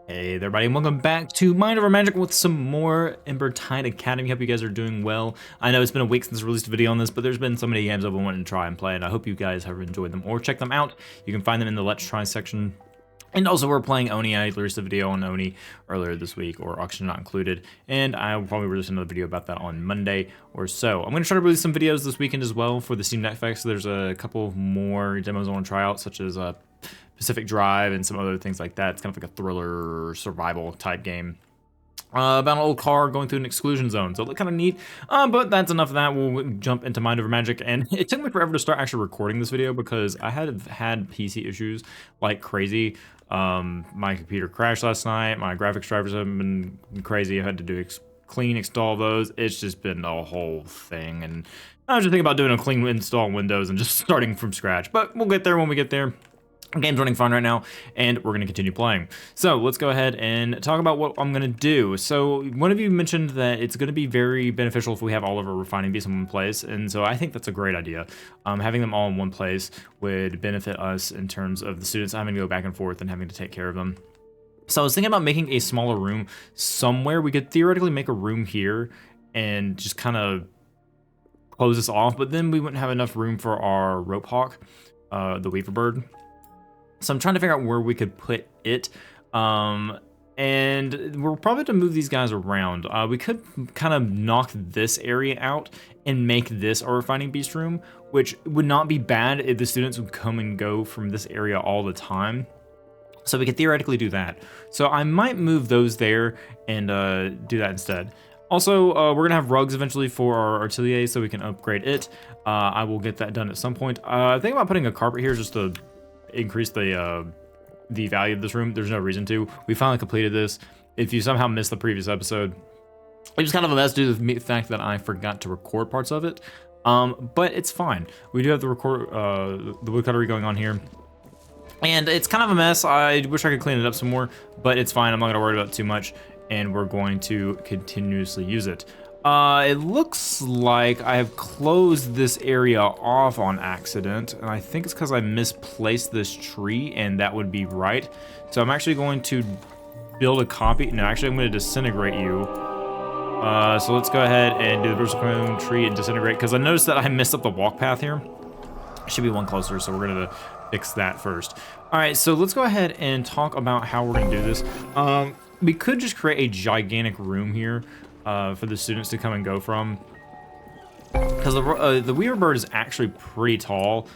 Hey there, everybody, and welcome back to Mind Over Magic with some more Embertide Academy. Hope you guys are doing well. I know it's been a week since I released a video on this, but there's been so many games I've been wanting to try and play, and I hope you guys have enjoyed them or checked them out. You can find them in the Let's Try section. And also, we're playing Oni. I released a video on Oni earlier this week, or auction not included, and I will probably release another video about that on Monday or so. I'm going to try to release some videos this weekend as well for the Steam Deck Fest. There's a couple more demos I want to try out, such as Pacific Drive and some other things like that. It's kind of like a thriller survival type game about an old car going through an exclusion zone, so it looked kind of neat. But that's enough of that. We'll jump into Mind Over Magic, and it took me forever to start actually recording this video because I had PC issues like crazy. My computer crashed last night. My graphics drivers have been crazy. I had to do clean install those. It's just been a whole thing, and I was just thinking about doing a clean install on Windows and just starting from scratch. But we'll get there when we get there. Game's running fine right now, and we're going to continue playing. So let's go ahead and talk about what I'm going to do. So one of you mentioned that it's going to be very beneficial if we have all of our refining beasts in one place, and so I think that's a great idea. Having them all in one place would benefit us in terms of the students having to go back and forth and having to take care of them. So I was thinking about making a smaller room somewhere. We could theoretically make a room here and just kind of close this off, but then we wouldn't have enough room for our rope hawk, the weaver bird. So I'm trying to figure out where we could put it. And we're probably to move these guys around. We could kind of knock this area out and make this our refining beast room, which would not be bad if the students would come and go from this area all the time. So we could theoretically do that. So I might move those there and do that instead. Also, we're gonna have rugs eventually for our atelier so we can upgrade it. I will get that done at some point. I think about putting a carpet here just to increase the value of this room. There's no reason to. We finally completed this. If you somehow missed the previous episode, it was kind of a mess due to the fact that I forgot to record parts of it. But it's fine. We do have the woodcuttery going on here, and it's kind of a mess. I wish I could clean it up some more, but it's fine. I'm not gonna worry about it too much, and we're going to continuously use it. It looks like I have closed this area off on accident, and I think it's because I misplaced this tree, and that would be right. So I'm actually going to build a copy. No, actually I'm going to disintegrate you. So let's go ahead and do the versatile tree and disintegrate, because I noticed that I messed up the walk path here. Should be one closer, so we're going to fix that first. All right, so let's go ahead and talk about how we're going to do this. We could just create a gigantic room here for the students to come and go from, because the weaver bird is actually pretty tall.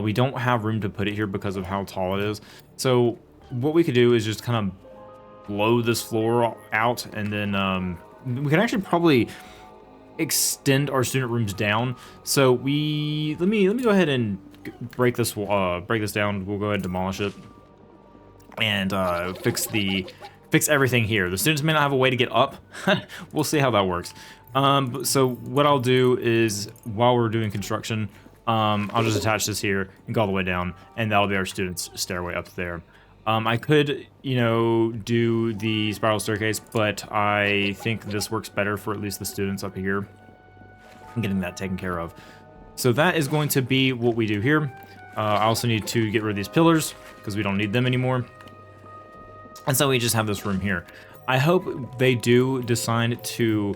We don't have room to put it here because of how tall it is. So what we could do is just kind of blow this floor out, and then we can actually probably extend our student rooms down. So let me go ahead and break this down. We'll go ahead and demolish it and fix everything here. The students may not have a way to get up. We'll see how that works. So what I'll do is, while we're doing construction, I'll just attach this here and go all the way down, and that'll be our students' stairway up there. I could, do the spiral staircase, but I think this works better for at least the students up here and getting that taken care of. So that is going to be what we do here. I also need to get rid of these pillars because we don't need them anymore. And so we just have this room here. I hope they do decide to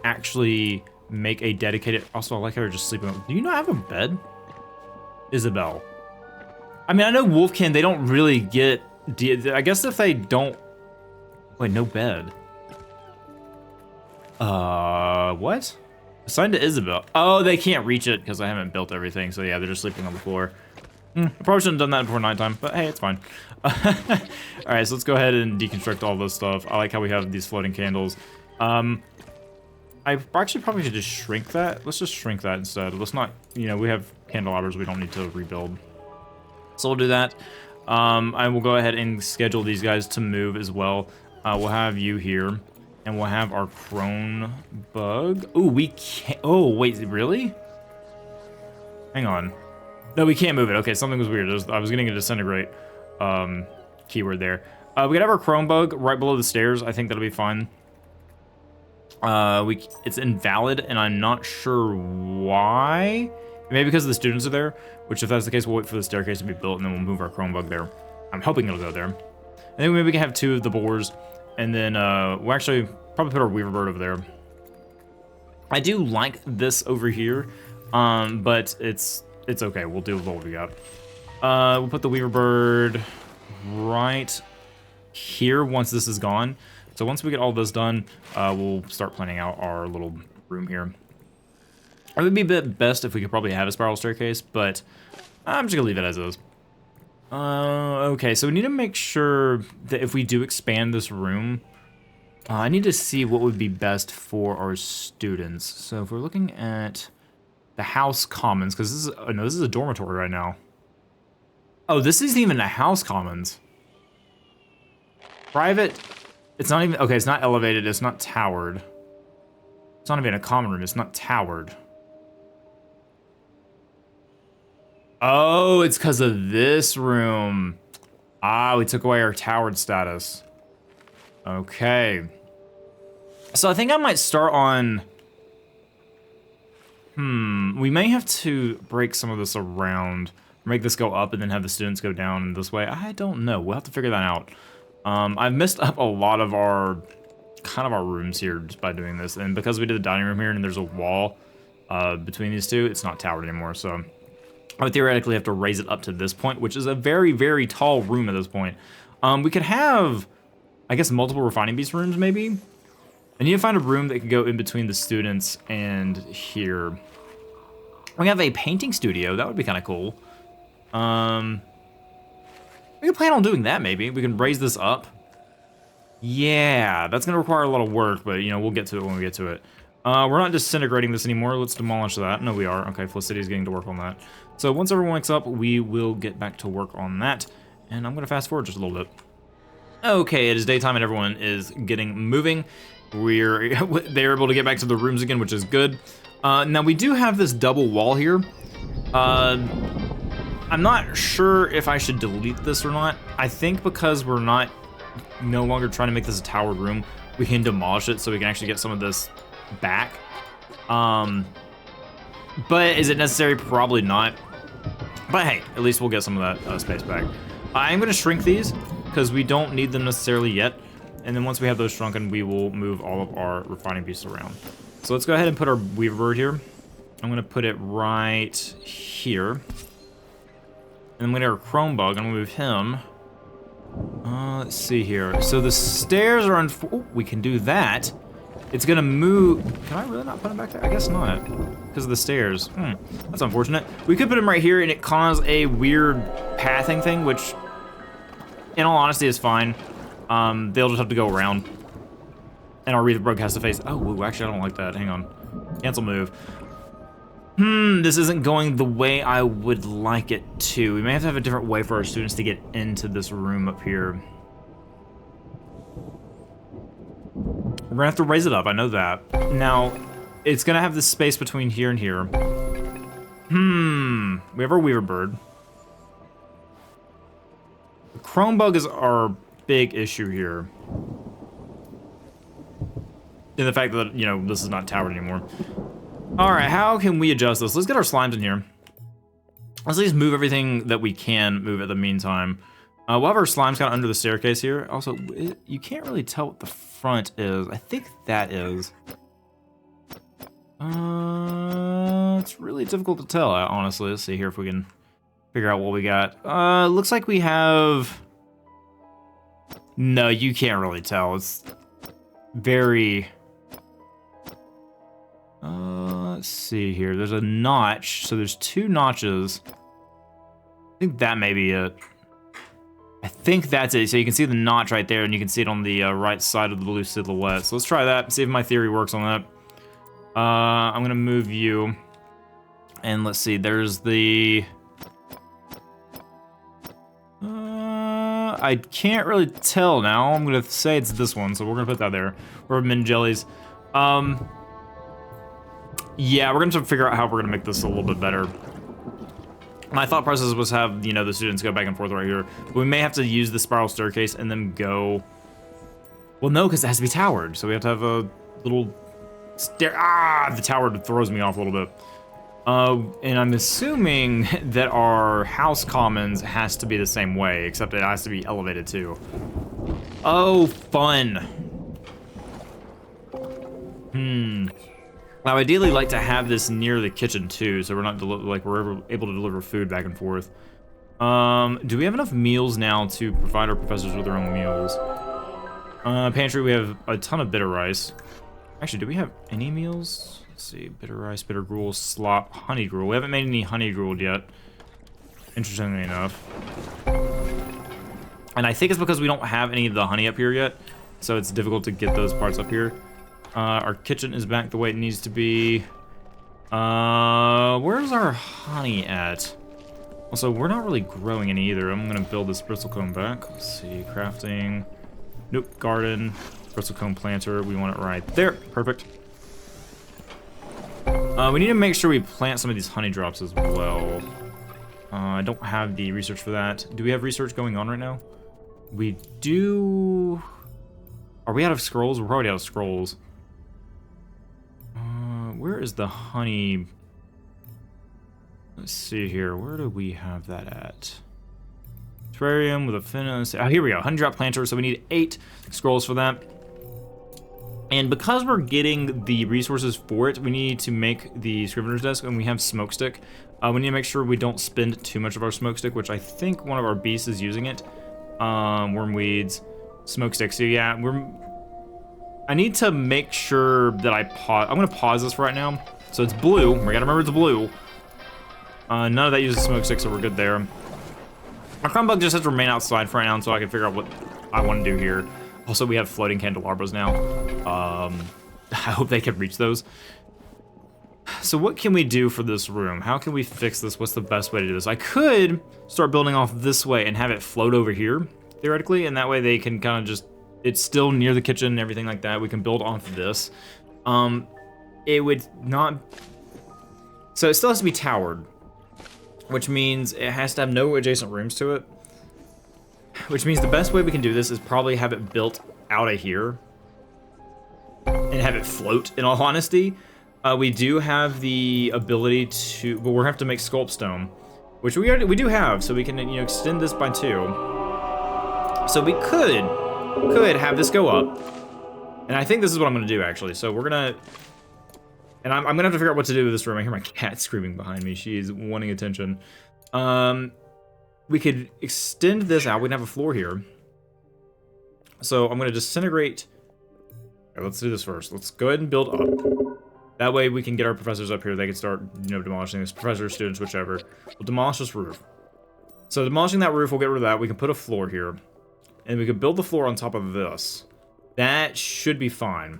actually make a dedicated... Also, I like how they're just sleeping. Do you not have a bed? Isabel. I mean, I know Wolfkin, they don't really get... I guess if they don't... Wait, no bed. What? Assigned to Isabel. Oh, they can't reach it because I haven't built everything. So yeah, they're just sleeping on the floor. I probably shouldn't have done that before nighttime, but hey, it's fine. All right, so let's go ahead and deconstruct all this stuff. I like how we have these floating candles. I actually probably should just shrink that. Let's just shrink that instead. Let's not, we have candelabras we don't need to rebuild. So we'll do that. I will go ahead and schedule these guys to move as well. We'll have you here, and we'll have our crone bug. Oh, we can't. Oh, wait, really? Hang on. No, we can't move it. Okay, something was weird. I was getting a disintegrate keyword there. We could have our chrome bug right below the stairs. I think that'll be fine. It's invalid, and I'm not sure why. Maybe because the students are there, which if that's the case, we'll wait for the staircase to be built, and then we'll move our chrome bug there. I'm hoping it'll go there. I think maybe we can have 2 of the boars, and then we'll actually probably put our weaver bird over there. I do like this over here, but it's okay. We'll deal with what we got. We'll put the weaver bird right here once this is gone. So once we get all this done, we'll start planning out our little room here. It would be a bit best if we could probably have a spiral staircase, but I'm just gonna leave it as is. Okay, so we need to make sure that if we do expand this room, I need to see what would be best for our students. So if we're looking at the house commons, because this is, oh no, this is a dormitory right now. Oh, this isn't even a house commons. Private, it's not even, okay, it's not elevated, it's not towered. It's not even a common room, it's not towered. Oh, it's because of this room. Ah, we took away our towered status. Okay. So I think I might start on... we may have to break some of this around. Make this go up and then have the students go down this way. I don't know. We'll have to figure that out. I've messed up a lot of our... kind of our rooms here just by doing this. And because we did the dining room here and there's a wall between these two, it's not towered anymore, so... I would theoretically have to raise it up to this point, which is a very, very tall room at this point. We could have, I guess, multiple refining beast rooms, maybe? I need to find a room that could go in between the students and here. We have a painting studio. That would be kind of cool. We can plan on doing that, maybe. We can raise this up. Yeah, that's going to require a lot of work, but, you know, we'll get to it when we get to it. We're not disintegrating this anymore. Let's demolish that. No, we are. Okay, Felicity is getting to work on that. So once everyone wakes up, we will get back to work on that. And I'm going to fast forward just a little bit. Okay, it is daytime and everyone is getting moving. They're able to get back to the rooms again, which is good. Now we do have this double wall here. I'm not sure if I should delete this or not. I think because we're no longer trying to make this a towered room, we can demolish it so we can actually get some of this back. But is it necessary? Probably not. But hey, at least we'll get some of that space back. I'm going to shrink these because we don't need them necessarily yet. And then once we have those shrunken, we will move all of our refining beasts around. So let's go ahead and put our weaver bird here. I'm going to put it right here. And I'm going to have our chrome bug. I'm going to move him. Let's see here. So the stairs are on... Oh, we can do that. It's gonna move. Can I really not put him back there? I guess not, because of the stairs. That's unfortunate. We could put him right here and it caused a weird pathing thing, which, in all honesty, is fine. They'll just have to go around. And our Reaver Bug has to face. Oh, ooh, actually, I don't like that. Hang on. Cancel move. This isn't going the way I would like it to. We may have to have a different way for our students to get into this room up here. We're gonna have to raise it up, I know that. Now, it's gonna have this space between here and here. We have our weaver bird. The chrome bug is our big issue here. And the fact that, you know, this is not towered anymore. Alright, how can we adjust this? Let's get our slimes in here. Let's at least move everything that we can move at the meantime. We'll have our slimes kind of under the staircase here. Also, you can't really tell what the front is. I think that is. It's really difficult to tell, honestly. Let's see here if we can figure out what we got. Looks like we have... No, you can't really tell. It's very... let's see here. There's a notch. So there's 2 notches. I think that may be it. I think that's it. So you can see the notch right there, and you can see it on the right side of the blue silhouette. So let's try that, see if my theory works on that. I'm going to move you. And let's see, there's the... I can't really tell now. I'm going to say it's this one, so we're going to put that there. Or mint jellies. Yeah, we're going to figure out how we're going to make this a little bit better. My thought process was have, you know, the students go back and forth right here. But we may have to use the spiral staircase and then go... Well, no, because it has to be towered. So we have to have a little stair... Ah, the tower throws me off a little bit. And I'm assuming that our house commons has to be the same way, except it has to be elevated too. Oh, fun. I would ideally like to have this near the kitchen too, so we're not we're able to deliver food back and forth. Do we have enough meals now to provide our professors with their own meals? Pantry, we have a ton of bitter rice. Actually, do we have any meals? Let's see, bitter rice, bitter gruel, slop, honey gruel. We haven't made any honey gruel yet, interestingly enough. And I think it's because we don't have any of the honey up here yet, so it's difficult to get those parts up here. Our kitchen is back the way it needs to be. Where's our honey at? Also, we're not really growing any either. I'm gonna build this bristlecone back. Let's see, crafting. Nope, garden, bristlecone planter. We want it right there. Perfect. We need to make sure we plant some of these honey drops as well. I don't have the research for that. Do we have research going on right now? We do. Are we out of scrolls? We're probably out of scrolls. Where is the honey? Let's see here. Where do we have that at? Terrarium with a fin. Oh, here we go. Honey drop planter. So we need 8 scrolls for that. And because we're getting the resources for it, we need to make the scrivener's desk, and we have smoke stick. We need to make sure we don't spend too much of our smoke stick, which I think one of our beasts is using it. Wormweeds, smoke stick. So yeah, I need to make sure that I pause. I'm gonna pause this right now. So it's blue. We gotta remember it's blue. None of that uses smoke stick, so we're good there. Our crumb bug just has to remain outside for right now until I can figure out what I want to do here. Also, we have floating candelabras now. I hope they can reach those. So what can we do for this room? How can we fix this? What's the best way to do this? I could start building off this way and have it float over here, theoretically, and that way they can kind of just, it's still near the kitchen and everything like that. We can build off this. It would not, so it still has to be towered, which means it has to have no adjacent rooms to it. Which means the best way we can do this is probably have it built out of here and have it float, in all honesty. We do have the ability to, but we're gonna have to make sculpt stone, which we do have, so we can, you know, extend this by 2. So we could have this go up, and I think this is what I'm gonna do actually. So we're gonna, and I'm gonna have to figure out what to do with this room. I hear my cat screaming behind me. She is wanting attention. We could extend this out. We can have a floor here. So I'm gonna disintegrate. Okay, let's do this first. Let's go ahead and build up. That way we can get our professors up here. They can start, you know, demolishing this. Professors, students, whichever. We'll demolish this roof. So demolishing that roof, we'll get rid of that. We can put a floor here. And we can build the floor on top of this. That should be fine.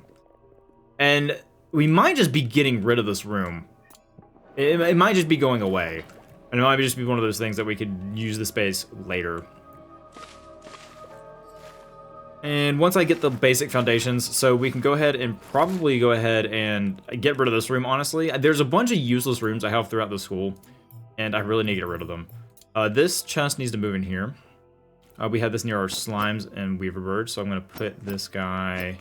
And we might just be getting rid of this room. It might just be going away. And it might just be one of those things that we could use the space later. And once I get the basic foundations, so we can go ahead and probably go ahead and get rid of this room, honestly. There's a bunch of useless rooms I have throughout the school, and I really need to get rid of them. This chest needs to move in here. We have this near our slimes and weaver birds, so I'm going to put this guy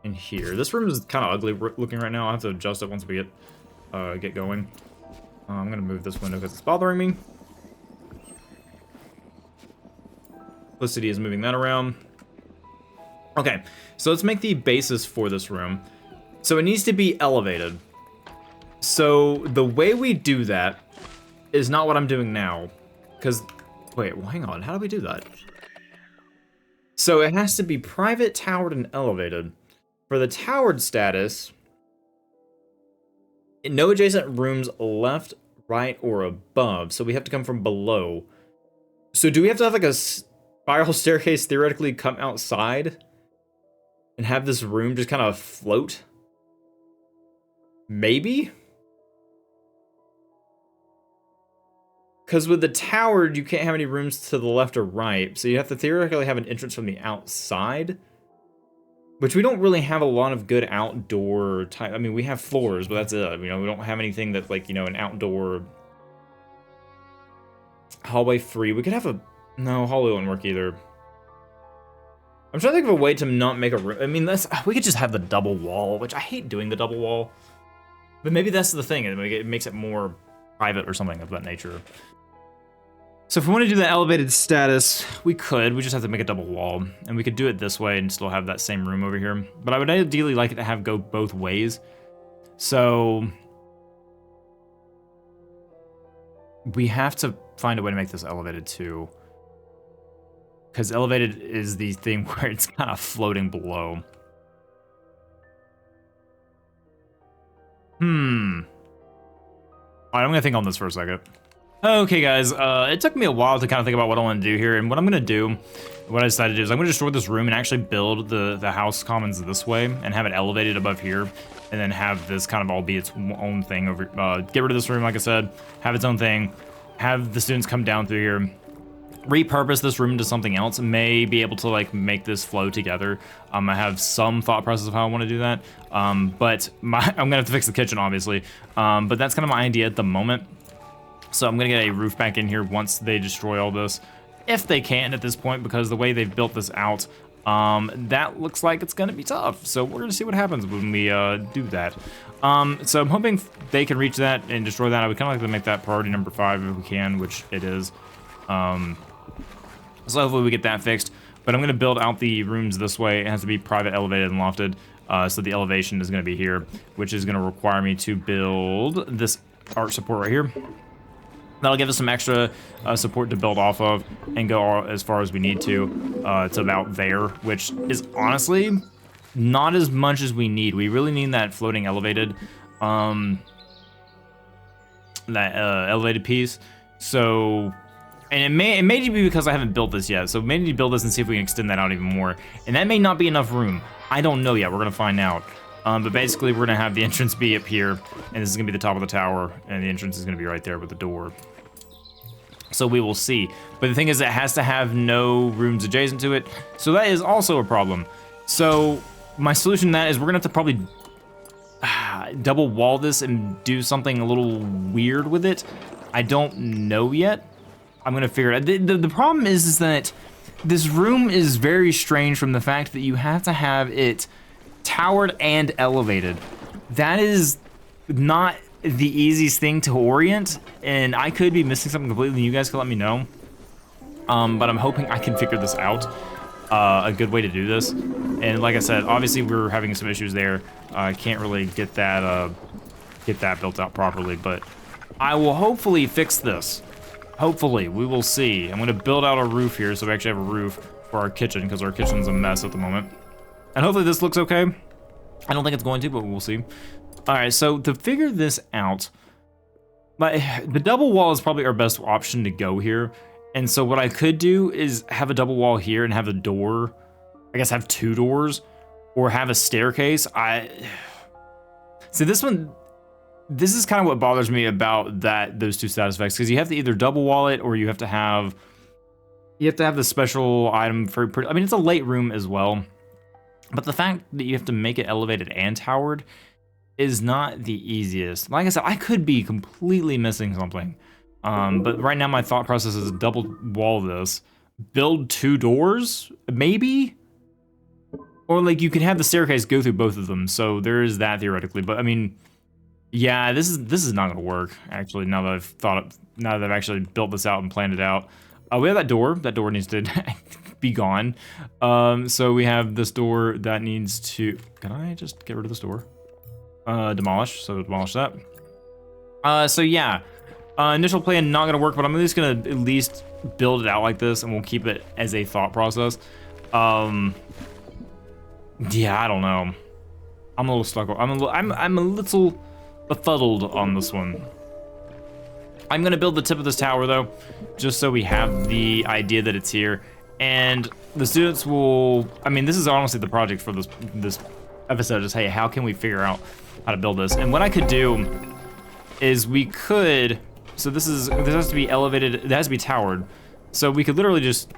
in here. This room is kind of ugly looking right now. I'll have to adjust it once we get going. I'm going to move this window because it's bothering me. Felicity is moving that around. Okay, so let's make the basis for this room. So it needs to be elevated. So the way we do that is not what I'm doing now. Because, wait, well, hang on. How do we do that? So it has to be private, towered, and elevated. For the towered status, no adjacent rooms left, right, or above. So we have to come from below. So do we have to have like a spiral staircase theoretically come outside and have this room just kind of float? Maybe? Because with the towered, you can't have any rooms to the left or right. So you have to theoretically have an entrance from the outside. Which we don't really have a lot of good outdoor type. I mean, we have floors, but that's it. You know, we don't have anything that's like, you know, an outdoor hallway free. We could have a... No, hallway wouldn't work either. I'm trying to think of a way to not make a room. I mean, we could just have the double wall, which I hate doing the double wall. But maybe that's the thing, it makes it more private or something of that nature. So if we want to do the elevated status, we could. We just have to make a double wall. And we could do it this way and still have that same room over here. But I would ideally like it to have go both ways. So we have to find a way to make this elevated too. Because elevated is the thing where it's kind of floating below. All right, I'm gonna think on this for a second. Okay, guys, it took me a while to kind of think about what I want to do here, and what I'm gonna do, what I decided to do is I'm gonna destroy this room and actually build the house commons this way and have it elevated above here, and then have this kind of all be its own thing over. Get rid of this room, like I said, have its own thing, have the students come down through here, repurpose this room into something else, and may be able to like make this flow together. I have some thought process of how I want to do that, but I'm gonna have to fix the kitchen, obviously, but that's kind of my idea at the moment. So I'm gonna get a roof back in here once they destroy all this, if they can at this point, because the way they've built this out, that looks like it's gonna be tough. So we're gonna see what happens when we do that. So I'm hoping they can reach that and destroy that. I would kind of like to make that priority number 5 if we can, which it is. So hopefully we get that fixed. But I'm gonna build out the rooms this way. It has to be private, elevated, and lofted. So the elevation is gonna be here, which is gonna require me to build this art support right here. That'll give us some extra support to build off of and go as far as we need to. It's about there, which is honestly not as much as we need. We really need that floating elevated, elevated piece. So, and it may be because I haven't built this yet. So maybe build this and see if we can extend that out even more. And that may not be enough room. I don't know yet. We're gonna find out. But basically, we're gonna have the entrance be up here, and this is gonna be the top of the tower, and the entrance is gonna be right there with the door. So we will see. But the thing is, it has to have no rooms adjacent to it, so that is also a problem. So my solution to that is we're gonna have to probably double wall this and do something a little weird with it. I don't know yet. I'm gonna figure it out. The problem is that this room is very strange from the fact that you have to have it towered and elevated. That is not the easiest thing to orient, and I could be missing something completely. You guys can let me know. But I'm hoping I can figure this out, a good way to do this. And like I said, obviously we're having some issues there. I can't really get that built out properly, but I will hopefully fix this. Hopefully, we will see. I'm gonna build out a roof here, so we actually have a roof for our kitchen, because our kitchen's a mess at the moment. And hopefully this looks okay. I don't think it's going to, but we'll see. All right, so to figure this out, the double wall is probably our best option to go here. And so what I could do is have a double wall here and have a door. I guess have 2 doors, or have a staircase. See, this is kind of what bothers me about those 2 status effects, because you have to either double wall it, or you have to have the special item for. I mean, it's a late room as well. But the fact that you have to make it elevated and towered is not the easiest. Like I said, I could be completely missing something. But right now my thought process is double wall this, build 2 doors, maybe? Or like you could have the staircase go through both of them. So there is that theoretically. But I mean, yeah, this is not gonna work, actually, now that I've actually built this out and planned it out. We have that door. That door needs to be gone. So we have this door that needs to. Can I just get rid of this door? Demolish. So demolish that. So yeah, initial plan not gonna work, but I'm just gonna at least build it out like this, and we'll keep it as a thought process. Yeah, I don't know. I'm a little stuck. I'm a little befuddled on this one. I'm gonna build the tip of this tower though, just so we have the idea that it's here, and the students will. I mean, this is honestly the project for this episode. Is hey, how can we figure out how to build this? And what I could do is we could. So this has to be elevated. It has to be towered. So we could literally just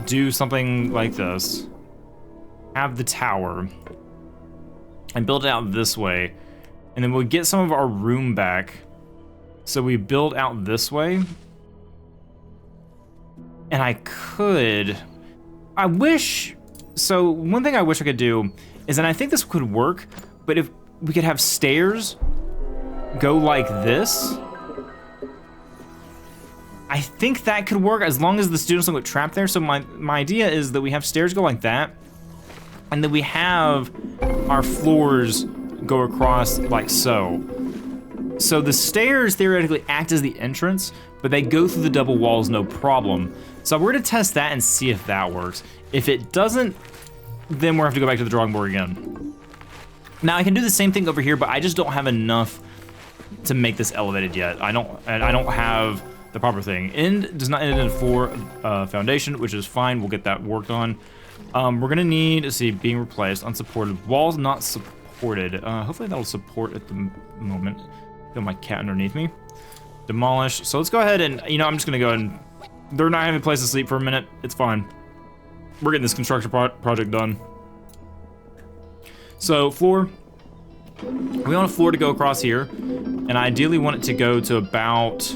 do something like this. Have the tower and build it out this way, and then we'll get some of our room back. So we build out this way, and I wish, so one thing I wish I could do is, and I think this could work, but we could have stairs go like this. I think that could work as long as the students don't get trapped there. So my idea is that we have stairs go like that, and then we have our floors go across like so. So the stairs theoretically act as the entrance, but they go through the double walls no problem. So we're gonna test that and see if that works. If it doesn't, then we'll have to go back to the drawing board again. Now I can do the same thing over here, but I just don't have enough to make this elevated yet. I don't have the proper thing. End does not end in 4 foundation, which is fine. We'll get that worked on. We're gonna need, let's see, being replaced, unsupported. Walls not supported. Hopefully that'll support at the moment. Feel my cat underneath me. Demolish. So let's go ahead and, you know, I'm just gonna go ahead and, they're not having a place to sleep for a minute. It's fine. We're getting this construction project done. So floor, we want a floor to go across here, and I ideally want it to go to about,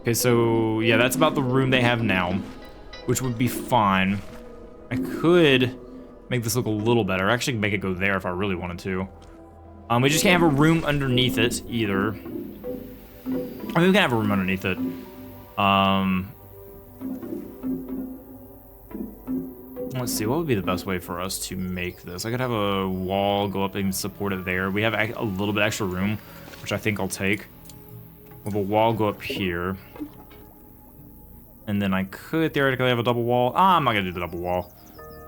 okay, so yeah, that's about the room they have now, which would be fine. I could make this look a little better. Actually make it go there if I really wanted to. We just can't have a room underneath it either. I mean, we can have a room underneath it. Let's see, what would be the best way for us to make this? I could have a wall go up and support it there. We have a little bit extra room, which I think I'll take. We'll have a wall go up here. And then I could theoretically have a double wall. I'm not gonna do the double wall.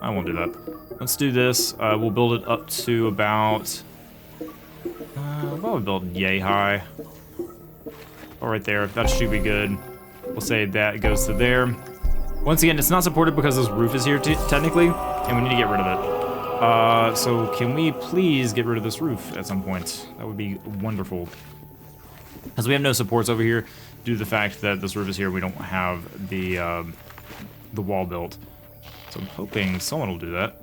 I won't do that. Let's do this. We'll build it up to about, what would we build yay high? Oh, right there, that should be good. We'll say that goes to there. Once again, it's not supported because this roof is here technically, and we need to get rid of it. So can we please get rid of this roof at some point? That would be wonderful. Because we have no supports over here due to the fact that this roof is here, we don't have the wall built. So I'm hoping someone will do that.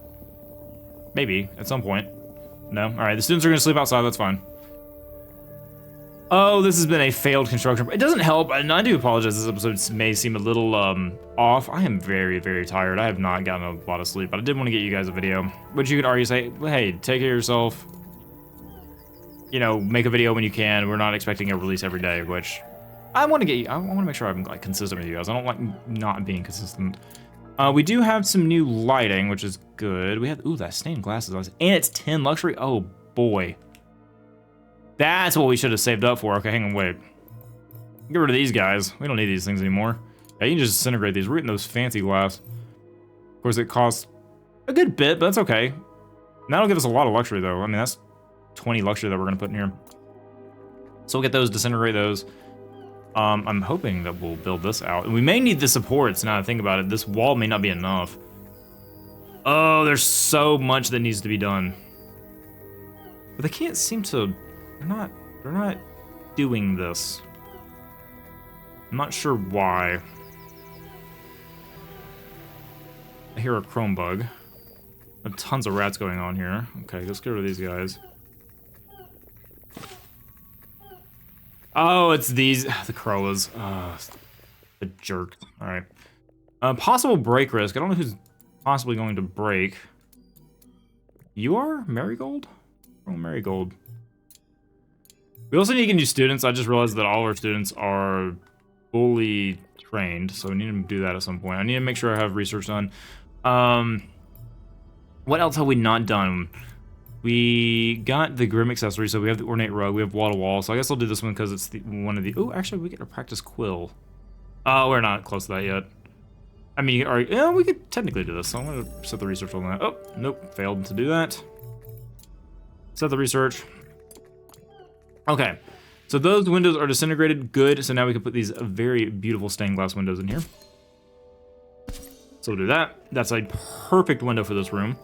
Maybe, at some point. No? Alright, the students are gonna sleep outside, that's fine. Oh, this has been a failed construction. It doesn't help, and I do apologize. This episode may seem a little off. I am very, very tired. I have not gotten a lot of sleep, but I did want to get you guys a video. But you could argue, say, hey, take care of yourself. You know, make a video when you can. We're not expecting a release every day, which I want to get you. I want to make sure I'm like consistent with you guys. I don't like not being consistent. We do have some new lighting, which is good. We have, ooh, that stained glass is nice. And it's 10 luxury. Oh boy. That's what we should have saved up for. Okay, hang on, wait. Get rid of these guys. We don't need these things anymore. Yeah, you can just disintegrate these. We're getting those fancy glass. Of course, it costs a good bit, but that's okay. And that'll give us a lot of luxury, though. I mean, that's 20 luxury that we're going to put in here. So we'll get those, disintegrate those. I'm hoping that we'll build this out. And we may need the supports, now that I think about it. This wall may not be enough. Oh, there's so much that needs to be done. But they can't seem to... They're not doing this. I'm not sure why. I hear a chrome bug. I have tons of rats going on here. Okay, let's get rid of these guys. Oh, it's these, the Corolas. The jerk. Alright. Possible break risk. I don't know who's possibly going to break. You are? Marigold? Oh, Marigold. We also need to get new students. I just realized that all our students are fully trained, so we need to do that at some point. I need to make sure I have research done. What else have we not done? We got the Grim accessory, so we have the ornate rug, we have wall to wall, so I guess I'll do this one because it's one of the... Oh, actually, we get to practice quill. Oh, we're not close to that yet. I mean, yeah, we could technically do this, so I'm going to set the research on that. Oh, nope, failed to do that. Set the research. Okay, so those windows are disintegrated. Good. So now we can put these very beautiful stained glass windows in here. So we'll do that. That's a perfect window for this room.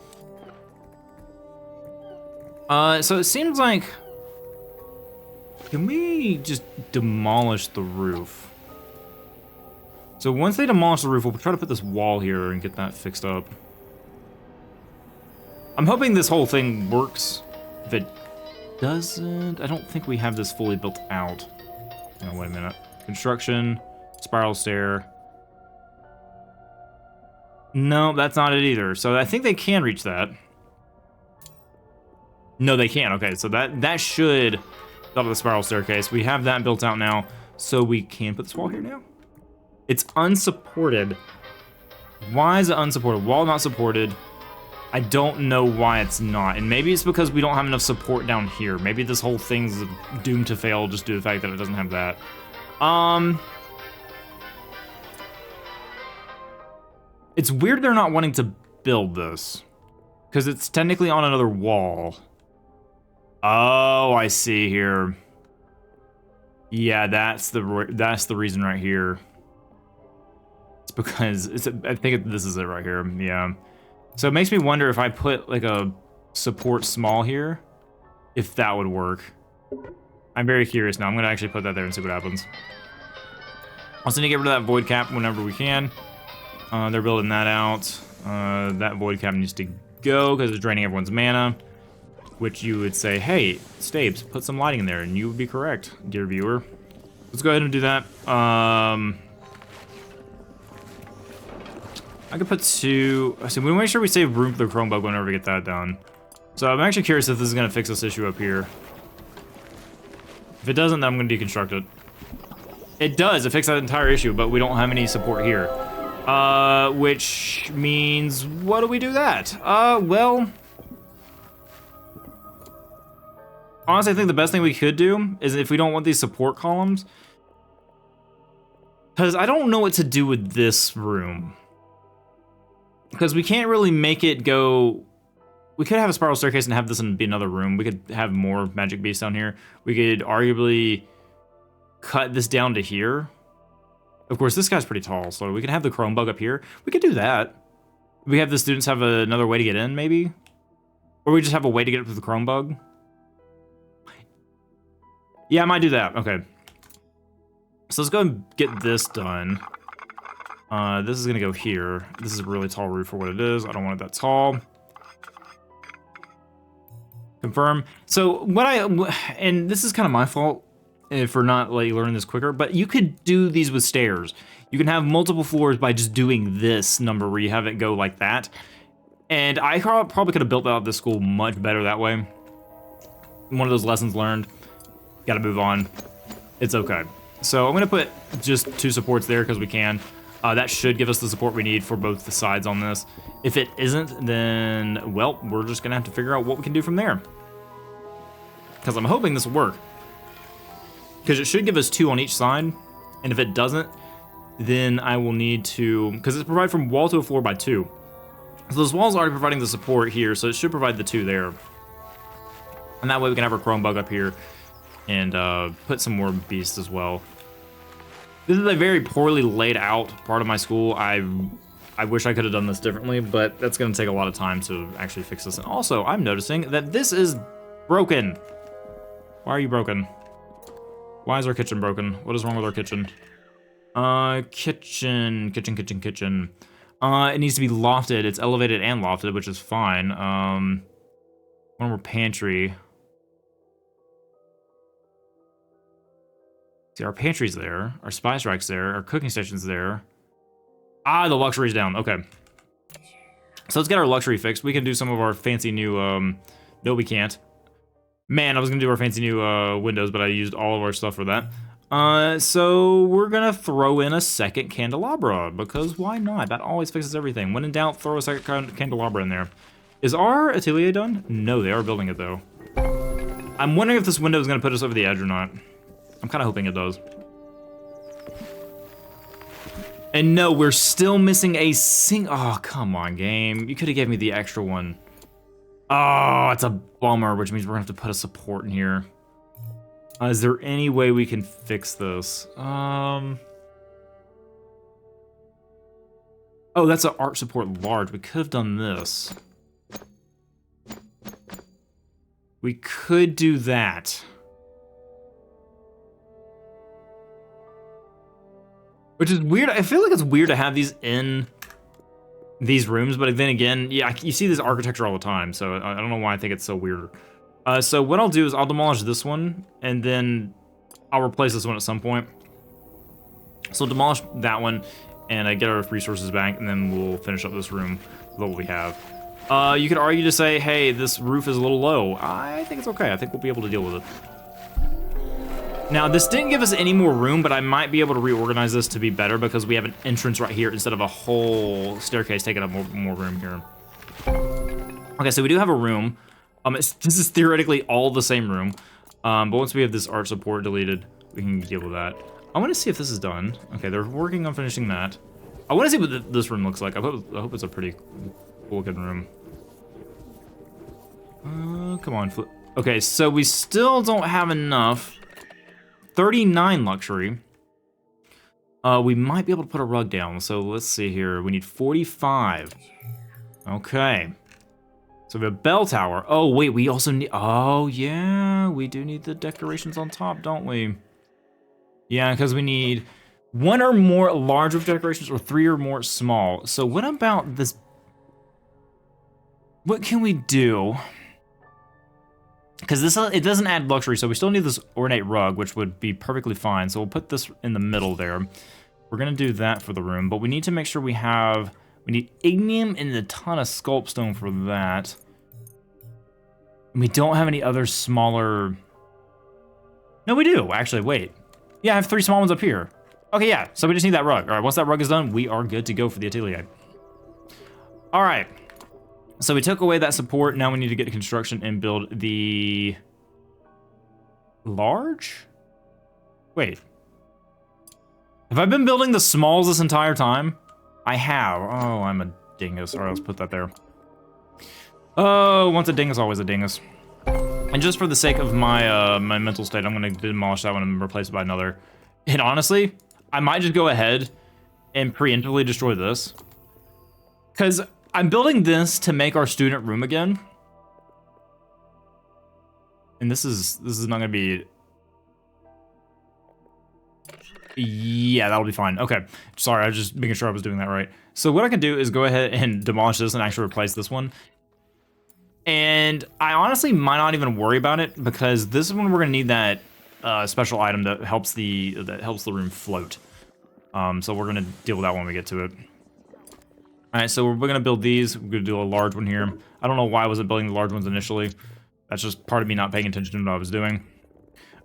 So it seems like... Can we just demolish the roof? So once they demolish the roof, we'll try to put this wall here and get that fixed up. I'm hoping this whole thing works. If it doesn't, I don't think we have this fully built out. Oh, wait a minute. Construction, spiral stair. No, that's not it either. So I think they can reach that. No, they can't. Okay, so that should stop the spiral staircase. We have that built out now, so we can put this wall here now. It's unsupported. Why is it unsupported? Wall not supported. I don't know why it's not. And maybe it's because we don't have enough support down here. Maybe this whole thing's doomed to fail just due to the fact that it doesn't have that. It's weird they're not wanting to build this, because it's technically on another wall. Oh, I see here. Yeah, that's the reason right here. It's because I think this is it right here. Yeah. So it makes me wonder if I put like a support small here, if that would work. I'm very curious now. I'm gonna actually put that there and see what happens. Also need to get rid of that void cap whenever we can. They're building that out. That void cap needs to go because it's draining everyone's mana. Which you would say, hey, Stabes, put some lighting in there, and you would be correct, dear viewer. Let's go ahead and do that. I could put 2. So we want to make sure we save room for the chrome bug whenever we get that done. So I'm actually curious if this is going to fix this issue up here. If it doesn't, then I'm going to deconstruct it. It does. It fixed that entire issue, but we don't have any support here. Which means, what do we do that? Well... Honestly, I think the best thing we could do is if we don't want these support columns, because I don't know what to do with this room. Because we can't really make it go... We could have a spiral staircase and have this be another room. We could have more magic beasts down here. We could arguably cut this down to here. Of course, this guy's pretty tall, so we could have the chrome bug up here. We could do that. We have the students have another way to get in, maybe? Or we just have a way to get up to the chrome bug. Yeah, I might do that. Okay. So let's go and get this done. This is gonna go here. This is a really tall roof for what it is. I don't want it that tall. Confirm. So what and this is kind of my fault for not like learning this quicker, but you could do these with stairs. You can have multiple floors by just doing this number where you have it go like that. And I probably could have built out this school much better that way. One of those lessons learned. Gotta move on. It's okay. So I'm gonna put just 2 supports there because we can. That should give us the support we need for both the sides on this. If it isn't, then, well, we're just gonna have to figure out what we can do from there. Because I'm hoping this will work. Because it should give us 2 on each side. And if it doesn't, then I will need to, because it's provided from wall to a floor by 2. So this wall's already providing the support here, so it should provide the 2 there. And that way we can have our chrome bug up here. And put some more beasts as well. This is a very poorly laid out part of my school. I wish I could have done this differently, but that's going to take a lot of time to actually fix this. And also, I'm noticing that this is broken. Why are you broken? Why is our kitchen broken? What is wrong with our kitchen? Kitchen. It needs to be lofted. It's elevated and lofted, which is fine. One more pantry. See, our pantry's there, our spice rack's there, our cooking station's there. Ah, the luxury's down. Okay. So let's get our luxury fixed. We can do some of our fancy new, no, we can't. Man, I was gonna do our fancy new windows, but I used all of our stuff for that. So we're gonna throw in a second candelabra, because why not? That always fixes everything. When in doubt, throw a second candelabra in there. Is our atelier done? No, they are building it though. I'm wondering if this window is gonna put us over the edge or not. I'm kind of hoping it does. And no, we're still missing a oh, come on, game. You could have gave me the extra one. Oh, it's a bummer, which means we're gonna have to put a support in here. Is there any way we can fix this? Oh, that's an art support large. We could have done this. We could do that. Which is weird. I feel like it's weird to have these in these rooms, but then again, yeah, you see this architecture all the time, so I don't know why I think it's so weird. So what I'll do is I'll demolish this one, and then I'll replace this one at some point. So demolish that one, and get our resources back, and then we'll finish up this room with what we have. You could argue to say, hey, this roof is a little low. I think it's okay. I think we'll be able to deal with it. Now, this didn't give us any more room, but I might be able to reorganize this to be better because we have an entrance right here instead of a whole staircase taking up more room here. Okay, so we do have a room. This is theoretically all the same room, but once we have this art support deleted, we can deal with that. I want to see if this is done. Okay, they're working on finishing that. I want to see what this room looks like. I hope it's a pretty cool-looking room. Come on. Okay, so we still don't have enough. 39 luxury. We might be able to put a rug down. So let's see here. We need 45. Okay. So we have a bell tower. Oh, wait, we also need... Oh, yeah, we do need the decorations on top, don't we? Yeah, because we need 1 or more large roof decorations or 3 or more small. So what about this? What can we do? Because it doesn't add luxury, so we still need this ornate rug, which would be perfectly fine. So we'll put this in the middle there. We're going to do that for the room, but we need to make sure we have... We need ignium and a ton of sculpstone for that. And we don't have any other smaller... No, we do, actually, wait. Yeah, I have 3 small ones up here. Okay, yeah, so we just need that rug. All right, once that rug is done, we are good to go for the atelier. All right. So we took away that support. Now we need to get to construction and build the... Large? Wait. Have I been building the smalls this entire time? I have. Oh, I'm a dingus. All right, let's put that there. Oh, once a dingus, always a dingus. And just for the sake of my my mental state, I'm gonna demolish that one and replace it by another. And honestly, I might just go ahead and preemptively destroy this. Because I'm building this to make our student room again. And this is not gonna be... Yeah, that'll be fine. Okay, sorry, I was just making sure I was doing that right. So what I can do is go ahead and demolish this and actually replace this one. And I honestly might not even worry about it because this one we're gonna need that special item that helps the room float. So we're gonna deal with that when we get to it. All right, so we're gonna build these. We're gonna do a large one here. I don't know why I wasn't building the large ones initially. That's just part of me not paying attention to what I was doing.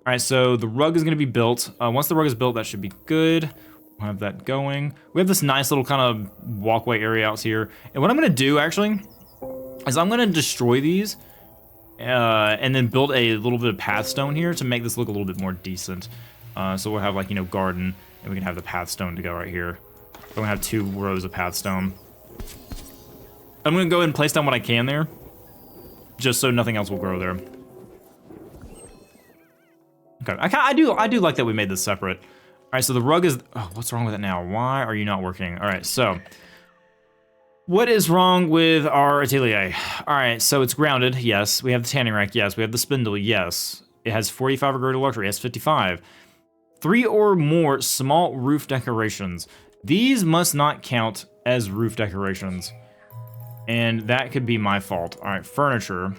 All right, so the rug is gonna be built. Once the rug is built, that should be good. We'll have that going. We have this nice little kind of walkway area out here. And what I'm gonna do actually is I'm gonna destroy these and then build a little bit of path stone here to make this look a little bit more decent. So we'll have like, you know, garden, and we can have the path stone to go right here. So I'm gonna have 2 rows of path stone. I'm gonna go ahead and place down what I can there, just so nothing else will grow there. Okay, I do like that we made this separate. All right, so the rug is... Oh, what's wrong with it now? Why are you not working? All right, so... What is wrong with our atelier? All right, so it's grounded, yes. We have the tanning rack, yes. We have the spindle, yes. It has 45 or greater luxury, it has 55. 3 or more small roof decorations. These must not count as roof decorations. And that could be my fault. All right, furniture.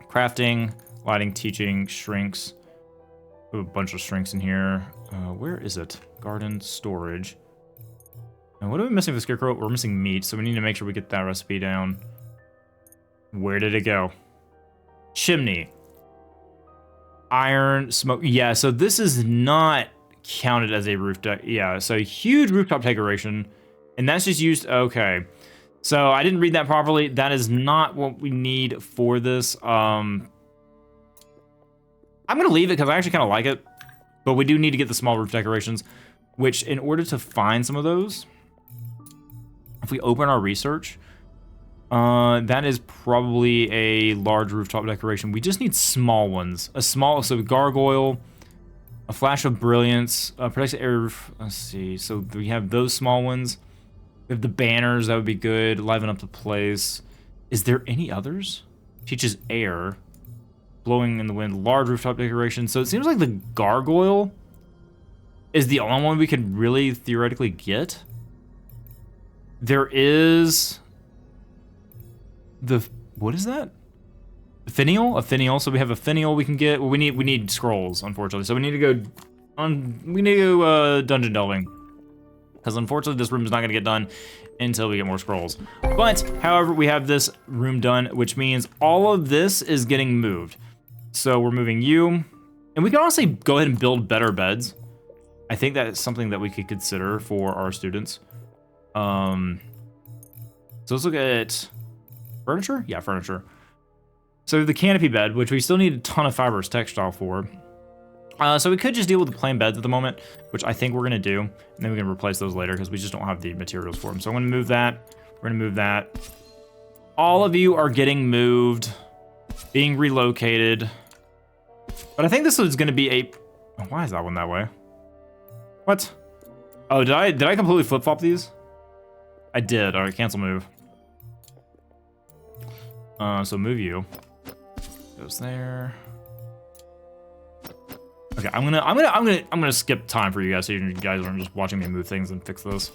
Crafting, lighting, teaching, shrinks. We have a bunch of shrinks in here. Where is it? Garden, storage. And what are we missing for the scarecrow? We're missing meat, so we need to make sure we get that recipe down. Where did it go? Chimney. Iron, smoke. Yeah, so this is not counted as a roof deck. Yeah, so huge rooftop decoration. And that's just used, okay. So I didn't read that properly. That is not what we need for this. I'm gonna leave it because I actually kind of like it. But we do need to get the small roof decorations, which in order to find some of those, if we open our research, that is probably a large rooftop decoration. We just need small ones. A small, so gargoyle, a flash of brilliance, protects the air roof. Let's see, so we have those small ones. We have the banners, that would be good. Liven up the place. Is there any others? Teaches air. Blowing in the wind, large rooftop decoration. So it seems like the gargoyle is the only one we could really theoretically get. There is the, what is that? A finial? A finial. So we have a finial we can get. Well, we need scrolls, unfortunately. So we need to go dungeon delving. because unfortunately this room is not going to get done until we get more scrolls. But, however, we have this room done, which means all of this is getting moved. So we're moving you, and we can honestly go ahead and build better beds. I think that is something that we could consider for our students. So let's look at furniture. Yeah, furniture. So the canopy bed, which we still need a ton of fibrous textile for. So we could just deal with the plain beds at the moment, which I think we're gonna do, and then we can replace those later because we just don't have the materials for them. So I'm gonna move that. We're gonna move that. All of you are getting moved, being relocated. But I think this is gonna be a. Oh, why is that one that way? What? Oh, did I completely flip flop these? I did. All right, cancel move. So move you. Goes there. Okay, I'm gonna skip time for you guys so you guys aren't just watching me move things and fix this.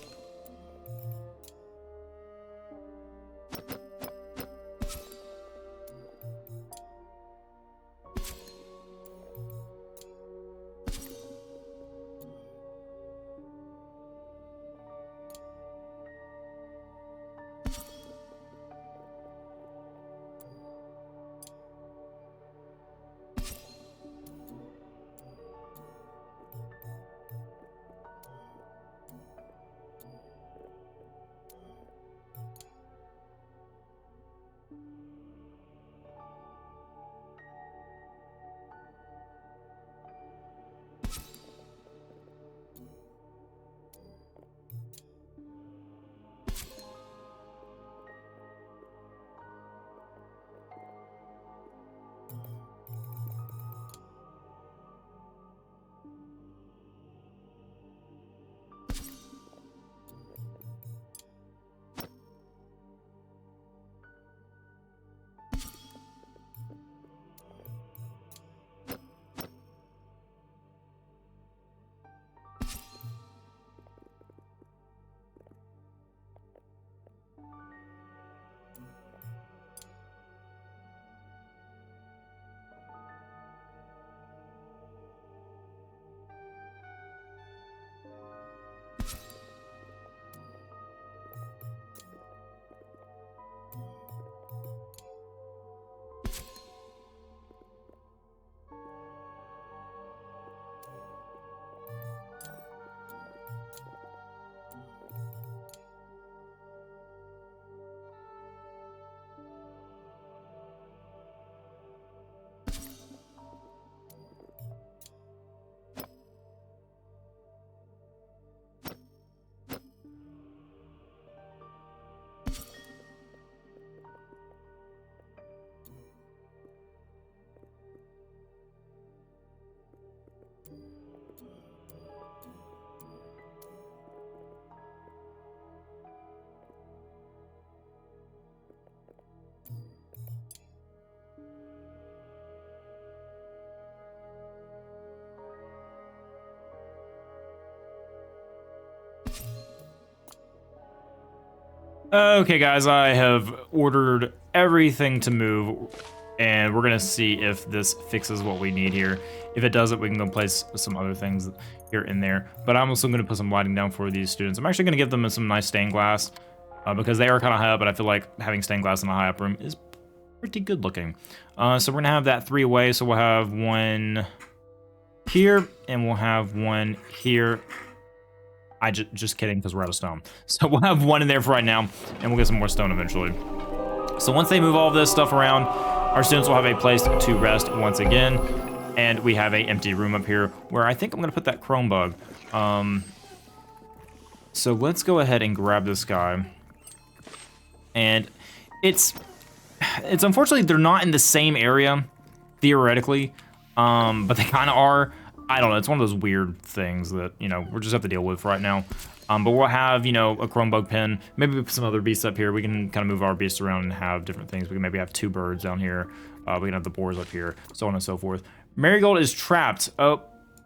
Okay, guys, I have ordered everything to move, and we're gonna see if this fixes what we need here. If it doesn't, we can go place some other things here in there. But I'm also gonna put some lighting down for these students. I'm actually gonna give them some nice stained glass because they are kind of high up, but I feel like having stained glass in a high up room is pretty good looking. So we're gonna have that 3-way, so we'll have one here, and we'll have one here. Just kidding, because we're out of stone. So we'll have one in there for right now, and we'll get some more stone eventually. So once they move all of this stuff around, our students will have a place to rest once again, and we have an empty room up here where I think I'm gonna put that chrome bug. So let's go ahead and grab this guy. And it's unfortunately they're not in the same area, theoretically, but they kind of are. I don't know, it's one of those weird things that, you know, we'll just have to deal with right now. But we'll have, you know, a chrome bug pen. Maybe we put some other beasts up here. We can kind of move our beasts around and have different things. We can maybe have 2 birds down here. We can have the boars up here, so on and so forth. Marigold is trapped. Oh,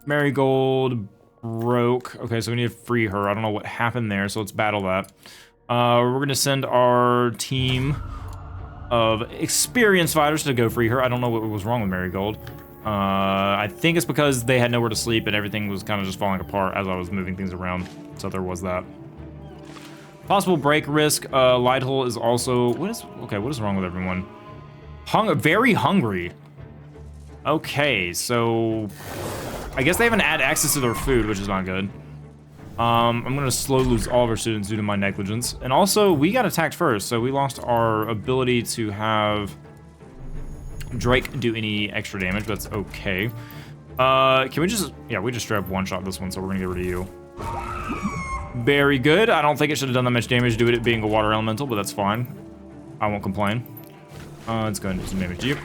Marigold broke. Okay, so we need to free her. I don't know what happened there, so let's battle that. We're gonna send our team of experienced fighters to go free her. I don't know what was wrong with Marigold. I think it's because they had nowhere to sleep and everything was kind of just falling apart as I was moving things around. So there was that. Possible break risk. Light hole is also... What is wrong with everyone? Very hungry. Okay, so... I guess they haven't had access to their food, which is not good. I'm gonna slowly lose all of our students due to my negligence. And also, we got attacked first, so we lost our ability to have Drake do any extra damage, but that's okay. Can we just... Yeah, we just straight up one-shot this one, so we're gonna get rid of you. Very good. I don't think it should have done that much damage due to it being a water elemental, but that's fine. I won't complain. Let's go ahead and do some damage to you.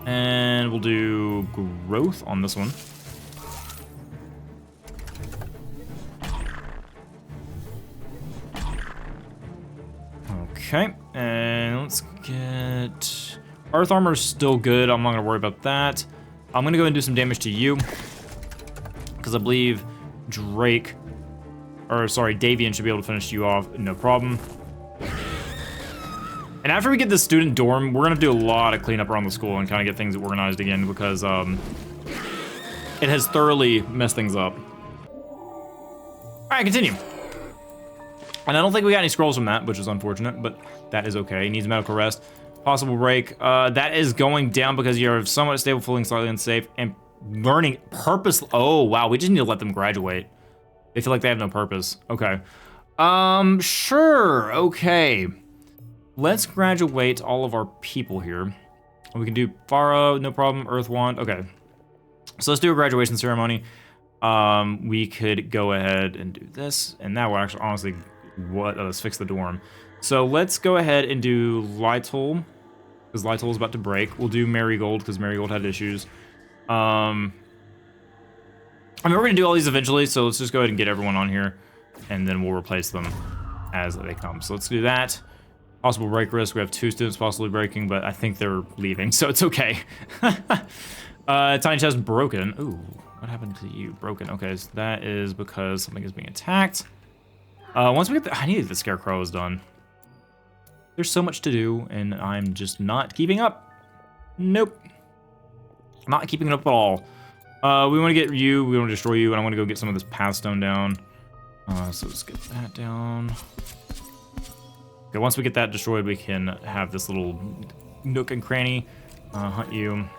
And we'll do growth on this one. Okay, and let's get... Earth armor is still good. I'm not gonna worry about that. I'm gonna go and do some damage to you. Because I believe Drake... Or, sorry, Davian should be able to finish you off, no problem. And after we get the student dorm, we're gonna do a lot of cleanup around the school and kind of get things organized again because it has thoroughly messed things up. All right, continue. And I don't think we got any scrolls from that, which is unfortunate, but that is okay. He needs medical rest. Possible break. That is going down because you're somewhat stable, feeling slightly unsafe, and learning purpose. Oh, wow, we just need to let them graduate. They feel like they have no purpose. Okay. Sure, okay. Let's graduate all of our people here. We can do Pharaoh, no problem, Earth Wand, okay. So let's do a graduation ceremony. We could go ahead and do this, and that will actually, honestly, let's fix the dorm. So let's go ahead and do Lytle, because Lytle is about to break. We'll do Marigold, because Marigold had issues. I mean, we're gonna do all these eventually, so let's just go ahead and get everyone on here, and then we'll replace them as they come. So let's do that. Possible break risk, we have 2 students possibly breaking, but I think they're leaving, so it's okay. Tiny chest broken. Ooh, what happened to you? Broken, okay, so that is because something is being attacked. Once we get the, I need the scarecrow is done. There's so much to do, and I'm just not keeping up. Nope. Not keeping it up at all. We want to get you, we want to destroy you, and I want to go get some of this pathstone down. So let's get that down. Okay, once we get that destroyed, we can have this little nook and cranny hunt you.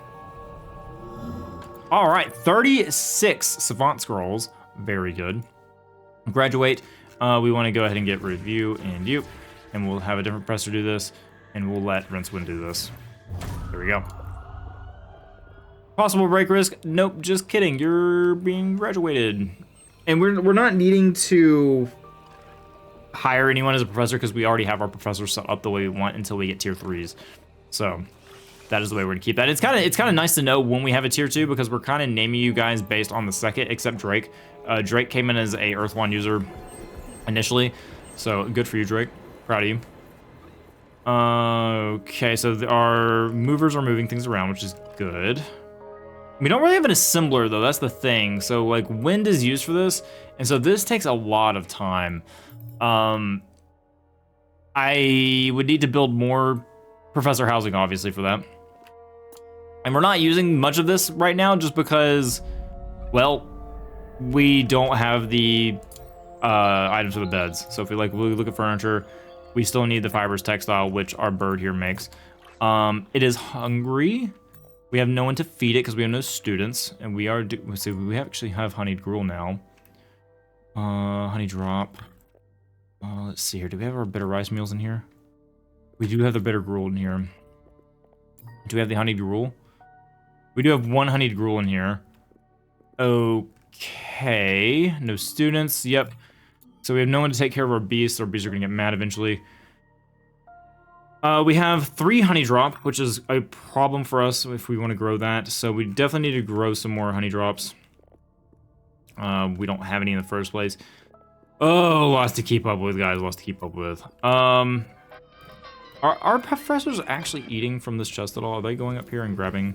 All right, 36 savant scrolls. Very good. Graduate. We want to go ahead and get rid of you and you, and we'll have a different professor do this, and we'll let Rincewind do this. There we go. Possible break risk? Nope, just kidding. You're being graduated. And we're not needing to hire anyone as a professor because we already have our professors set up the way we want until we get tier 3s. So that is the way we're gonna keep that. It's kind of nice to know when we have a tier 2 because we're kind of naming you guys based on the second, except Drake. Drake came in as a Earth Wand user initially, so good for you, Drake. Proud of you. Okay, so our movers are moving things around, which is good. We don't really have an assembler though, that's the thing. So like wind is used for this, and so this takes a lot of time. I would need to build more professor housing, obviously, for that. And we're not using much of this right now just because, well, we don't have the items for the beds. So if we look at furniture, we still need the fibers textile, which our bird here makes. It is hungry. We have no one to feed it because we have no students, and we are. Let's see, we actually have honeyed gruel now. Honey drop. Let's see here. Do we have our bitter rice meals in here? We do have the bitter gruel in here. Do we have the honeyed gruel? We do have 1 honeyed gruel in here. Okay. No students. Yep. So we have no one to take care of our beasts. Our beasts are going to get mad eventually. We have 3 honey drop, which is a problem for us if we want to grow that. So we definitely need to grow some more honey drops. We don't have any in the first place. Oh, lots to keep up with, guys. Lots to keep up with. Are our professors actually eating from this chest at all? Are they going up here and grabbing?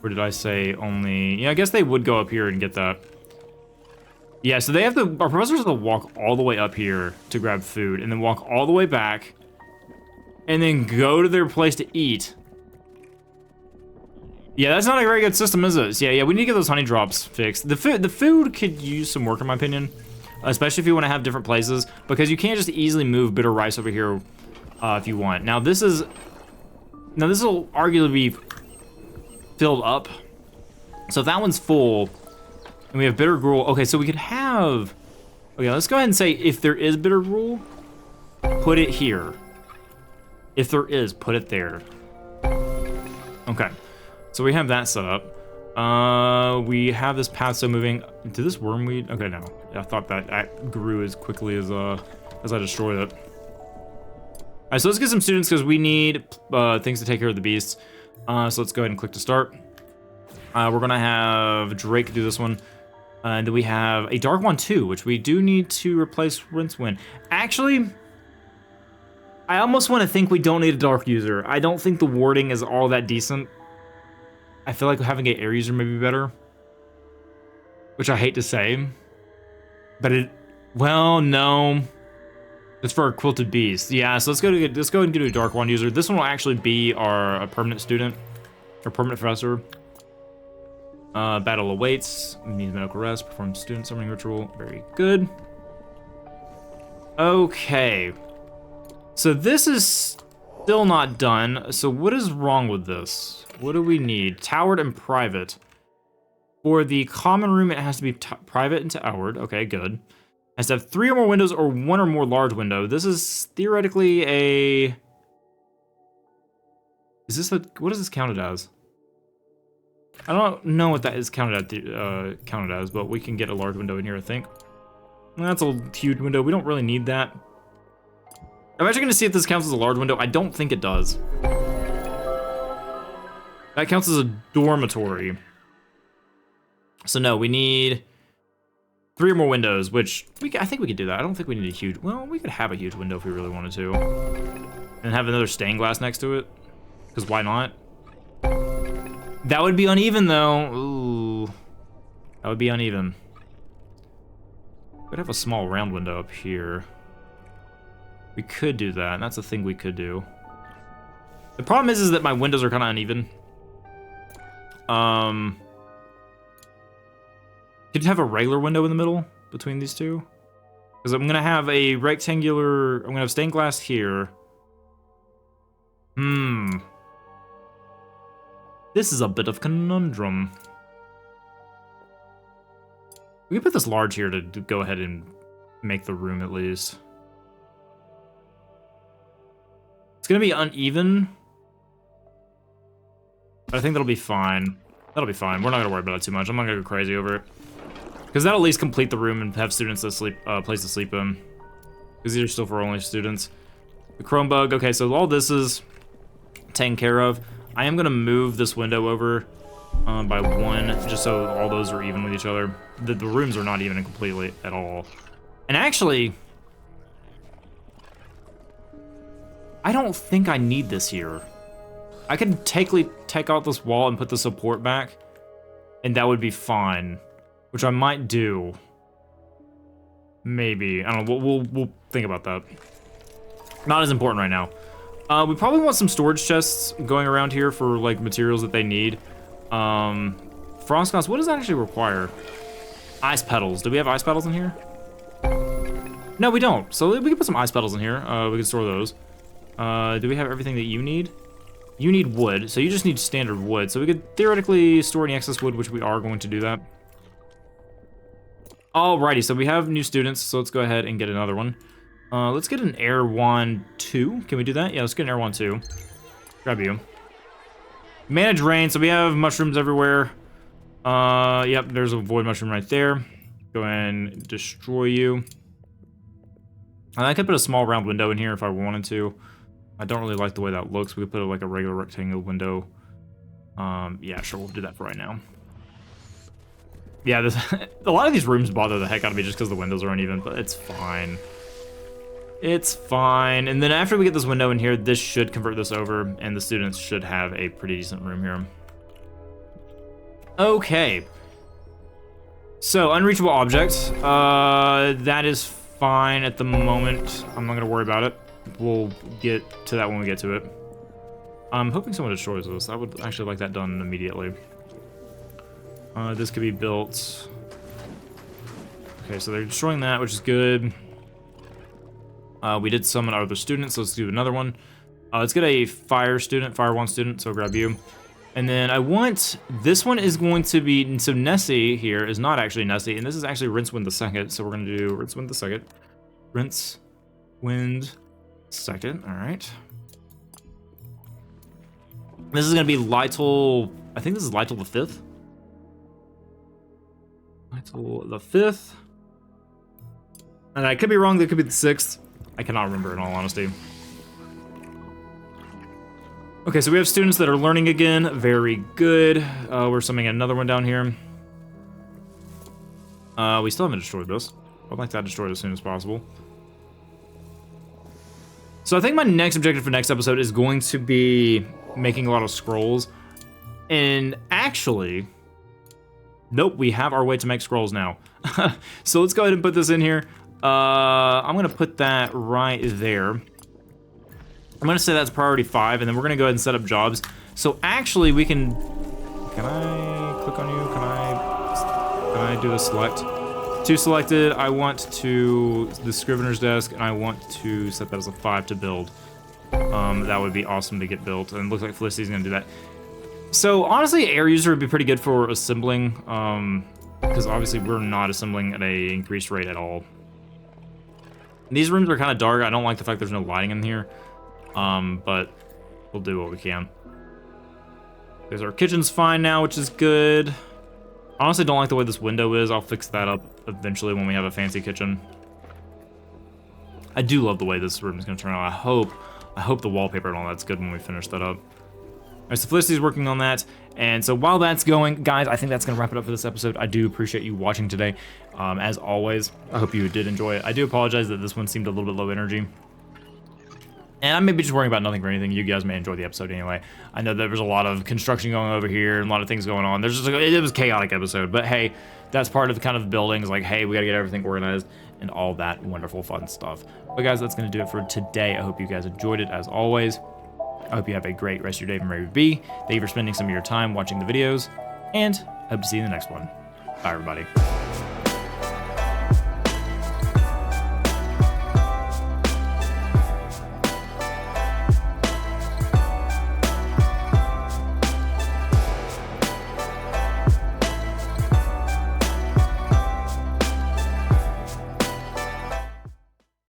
Or did I say only? Yeah, I guess they would go up here and get that. Yeah, so they have to. Our professors have to walk all the way up here to grab food, and then walk all the way back, and then go to their place to eat. Yeah, that's not a very good system, is it? Yeah, we need to get those honey drops fixed. The food could use some work, in my opinion, especially if you want to have different places, because you can't just easily move bitter rice over here if you want. Now this will arguably be filled up. So if that one's full, and we have bitter gruel, okay, so we could have. Okay, let's go ahead and say if there is bitter gruel, put it here. If there is, put it there. Okay. So we have that set up. We have this path still moving. Did this wormweed? Okay, no. I thought that grew as quickly as I destroyed it. All right, so let's get some students because we need things to take care of the beasts. So let's go ahead and click to start. We're gonna have Drake do this one. And then we have a Dark One too, which we do need to replace Rincewind. Actually, I almost want to think we don't need a Dark user. I don't think the warding is all that decent. I feel like having an air user may be better, which I hate to say, but well, no, it's for a quilted beast. Yeah, so let's go and get a Dark One user. This one will actually be a permanent student, or permanent professor. Battle awaits. Needs medical rest. Perform student summoning ritual. Very good. Okay, so this is still not done. So what is wrong with this? What do we need? Towered and private. For the common room, it has to be private and towered. Okay, good. It has to have 3 or more windows or 1 or more large window. This is theoretically a... Is this what is this counted as? I don't know what that is counted as, but we can get a large window in here, I think. That's a huge window. We don't really need that. I'm actually going to see if this counts as a large window. I don't think it does. That counts as a dormitory. So no, we need 3 or more windows, which I think we could do that. I don't think we need a huge, well, we could have a huge window if we really wanted to. And have another stained glass next to it, because why not? That would be uneven though. Ooh, that would be uneven. We'd have a small round window up here. We could do that, and that's a thing we could do. The problem is that my windows are kind of uneven. Could you have a regular window in the middle between these two? Because I'm gonna have a rectangular. I'm gonna have stained glass here. This is a bit of conundrum. We can put this large here to go ahead and make the room at least. It's gonna be uneven, but I think that'll be fine. That'll be fine. We're not gonna worry about it too much. I'm not gonna go crazy over it, because that'll at least complete the room and have students to sleep, place to sleep in. Because these are still for only students. The chrome bug. Okay, so all this is taken care of. I am gonna move this window over by 1, just so all those are even with each other. The rooms are not even completely at all. And actually, I don't think I need this here. I can take out this wall and put the support back, and that would be fine, which I might do. Maybe. I don't know. We'll think about that. Not as important right now. We probably want some storage chests going around here for like materials that they need. Frost glass, what does that actually require? Ice petals. Do we have ice petals in here? No, we don't. So we can put some ice petals in here. We can store those. Do we have everything that you need? You need wood, so you just need standard wood. So we could theoretically store any excess wood, which we are going to do that. Alrighty, so we have new students, so let's go ahead and get another one. Let's get an Air Wand 2. Can we do that? Yeah, let's get an Air Wand 2. Grab you. Manage rain, so we have mushrooms everywhere. Yep, there's a void mushroom right there. Go ahead and destroy you. And I could put a small round window in here if I wanted to. I don't really like the way that looks. We could put like a regular rectangle window. Yeah, sure, we'll do that for right now. Yeah, a lot of these rooms bother the heck out of me just because the windows are uneven, but it's fine. It's fine. And then after we get this window in here, this should convert this over, and the students should have a pretty decent room here. Okay. So, unreachable object. That is fine at the moment. I'm not going to worry about it. We'll get to that when we get to it. I'm hoping someone destroys this. I would actually like that done immediately. This could be built. Okay, so they're destroying that, which is good. We did summon our other students, so let's do another one. Let's get a fire student, fire 1 student, so grab you. And then I want, this one is going to be, so Nessie here is not actually Nessie, and this is actually Rincewind the Second, so we're gonna do Rincewind the Second. Rincewind Second, all right. This is gonna be Lytle, I think this is Lytle the 5th. Lytle the 5th. And I could be wrong, that could be the 6th. I cannot remember in all honesty. Okay, so we have students that are learning again. Very good. We're summoning another one down here. We still haven't destroyed this. I'd like that destroyed as soon as possible. So I think my next objective for next episode is going to be making a lot of scrolls. And actually, nope, we have our way to make scrolls now. So let's go ahead and put this in here. I'm gonna put that right there. I'm gonna say that's priority 5, and then we're gonna go ahead and set up jobs. So actually we can I click on you? Can I do a select? 2 selected, I want to, the scrivener's desk, and I want to set that as a 5 to build. That would be awesome to get built, and it looks like Felicity's gonna do that. So honestly, air user would be pretty good for assembling, because obviously we're not assembling at a increased rate at all. These rooms are kind of dark. I don't like the fact there's no lighting in here. But we'll do what we can. There's our kitchen's fine now, which is good. Honestly, don't like the way this window is. I'll fix that up eventually when we have a fancy kitchen. I do love the way this room is going to turn out. I hope the wallpaper and all that's good when we finish that up. All right, so Felicity's working on that. And so while that's going, guys, I think that's going to wrap it up for this episode. I do appreciate you watching today. As always, I hope you did enjoy it. I do apologize that this one seemed a little bit low energy. And I may be just worrying about nothing for anything. You guys may enjoy the episode anyway. I know there was a lot of construction going over here and a lot of things going on. There's just it was a chaotic episode, but hey, that's part of the kind of building. Is like, hey, we gotta get everything organized and all that wonderful fun stuff. But guys, that's gonna do it for today. I hope you guys enjoyed it as always. I hope you have a great rest of your day from wherever you be. Thank you for spending some of your time watching the videos, and I hope to see you in the next one. Bye, everybody.